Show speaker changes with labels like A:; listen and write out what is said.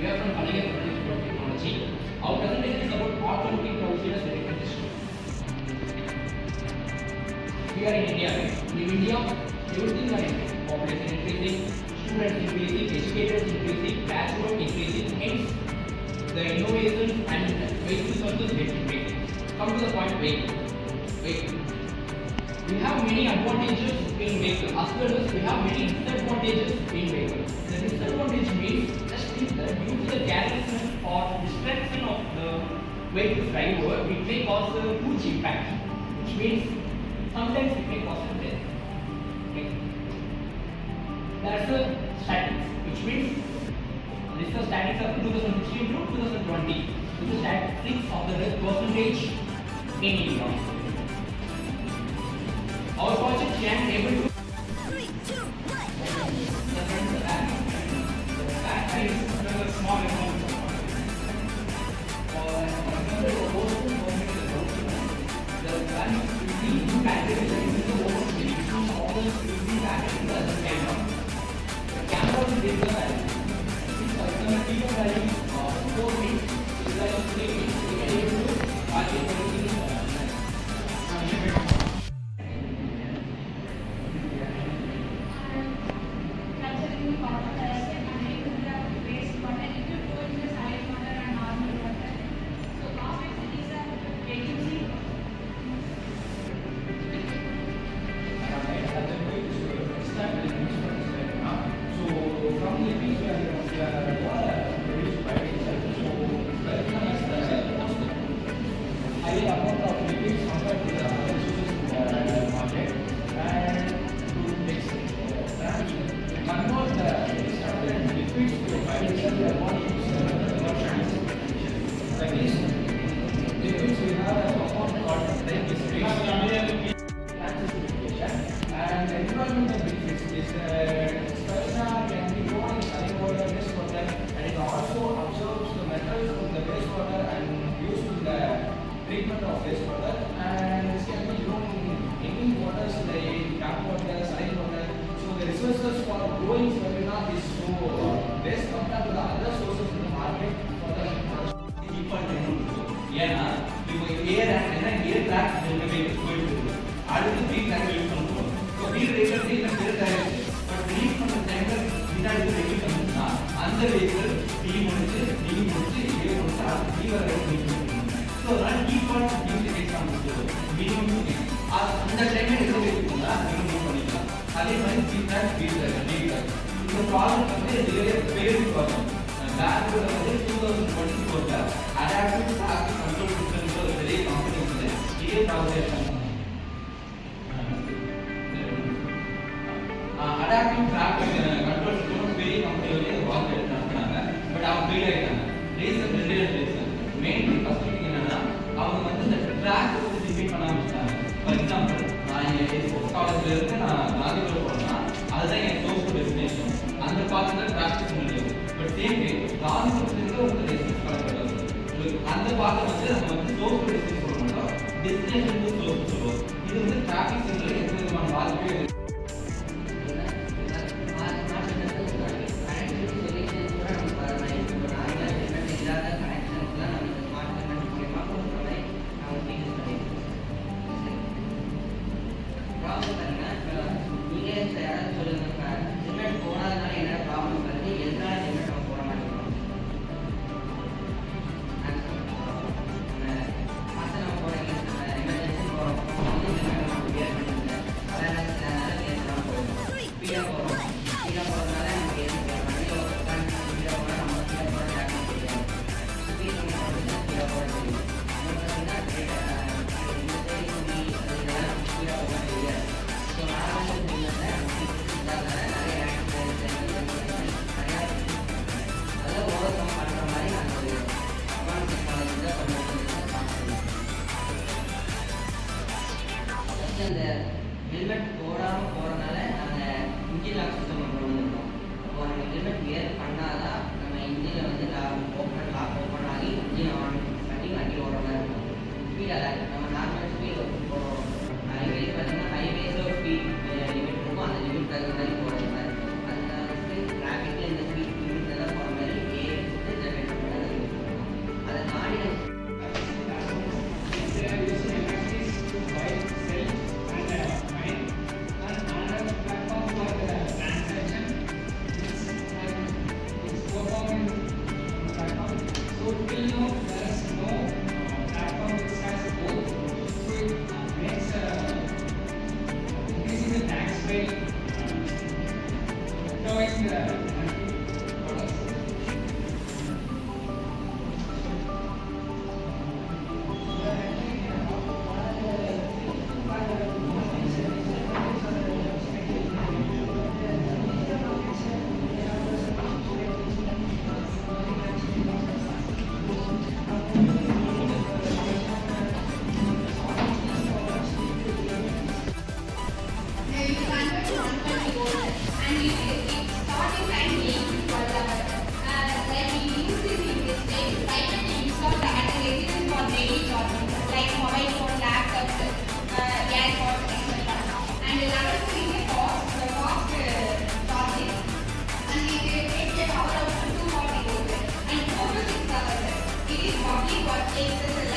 A: We are from Kalyan Institute of Technology. Our presentation is about automotive procedures related history. We are in India. In India, everything are increasing. Population increasing, students increasing, educators increasing, graduate increasing. Hence, the innovations and vehicle resources get increasing. Come to the point, vehicle. We have many advantages in vehicle as well as we have many disadvantages in vehicle. The disadvantage means just think that due to the carelessness or distraction of the vehicle driver, it may cause a huge impact, which means sometimes it may cause a death. Okay. There is a statistics, which means this is the statistics of 2016 to 2020. This is the statistics of the death percentage in India. Our project can able to
B: 3, 2, 1.
A: small amount. The value will be packaged into the open space. All will be packaged into the camera. The camera will take the value. The video value 4 weeks, is like 3 weeks. We can able to package everything. And environmental benefits is Sparshna can be grown in saline water, wastewater, and it also absorbs the metals from the wastewater and used in the treatment of wastewater. And this can be grown in any waters like tap water, saline water. So the resources for growing spirulina is so less compared to the other sources in the market for the
C: ஏன்னா இப்போ ஏர் track போயிட்டு அடுத்து B track use பண்ணுவோம். So B vehicle but release பண்ணுற டைமில் பின்னாடி vehicle வந்துச்சுன்னா அந்த வெஹிக்கிள் டி முடிச்சு ஏ முடிச்சு அடுத்து பி வர ஸோ அதனால் D part music example minimum அந்த டைமில் எந்த வெஹிக்கிள் தான் நீங்கள் மூவ் பண்ணிக்கலாம். அதே மாதிரி C track B track D track இந்த ப்ராஜெக்ட் வந்து பேரு ப்ராஜெக்ட் பேங்களூர்ல வந்து 2024 அடாப்டிவ் டிராஃபிக் கண்ட்ரோல் சிஸ்டம் ஒரு பெரிய கம்பெனி வந்து இதே project adaptive traffic control system பெரிய கம்பெனி வந்து ப்ராஜெக்ட் நடத்துறாங்க. பட் அவங்க ஃபெயில் ஆயிட்டாங்க. ரீசன் மெயின் ஃபர்ஸ்ட் திங் என்னன்னா அவங்க வந்து இந்த ட்ராக் வந்து டிஃபைன் பண்ண ஆரம்பிச்சாங்க. ஃபார் எக்ஸாம்பிள் நான் எஸ்போர்ட்ஸ் காலேஜ்ல இருந்து நான் காந்திபுரம் போறேன்னா அதுதான் என் சோர்ஸ் டெஸ்டினேஷன். அந்த பாத்துல டிராஃபிக் முடியும். பட் சேம் வே காந்திபுரத்துல ஒரு ரெசிஸ்ட் பண்ணப்படுது. அந்த பாத்தை வந்து நம்ம வந்து சோர்ஸ் ரெசிஸ்ட் சொல்ல மாட்டோம், டெஸ்டினேஷன் டு சோர்ஸ் சொல்லுவோம். இது வந்து டிராஃபிக் சிக்னல் எந்த விதமான பாதிப்பே
D: அந்த ஹெல்மெட் போடாமல் போகிறனால நாங்கள் இன்ஜின் லாக் சிஸ்டம் கொண்டு வந்துருக்கோம். அப்போ நம்ம ஹெல்மெட் வியர் பண்ணாதான் நம்ம இன்ஜினில் வந்து லாக் ஓப்பன் ஆகி இன்ஜின் ஆன் பண்ணி வண்டி ஓடுற மாதிரி இருக்கும். ஸ்பீட் அலாட் நம்ம நார்மல் ஸ்பீட் இப்போ ஹைவேஸ் பார்த்தீங்கன்னா ஹைவேஸில் ஒரு ஸ்பீட் லிமிட் இருக்கும். அந்த லிமிட் தகுந்த மாதிரி போகிற மாதிரி அந்த டிராஃபிக்கில் இந்த ஸ்பீட் லிமிட் எல்லாம் போகிற மாதிரி ஏ
B: takes such a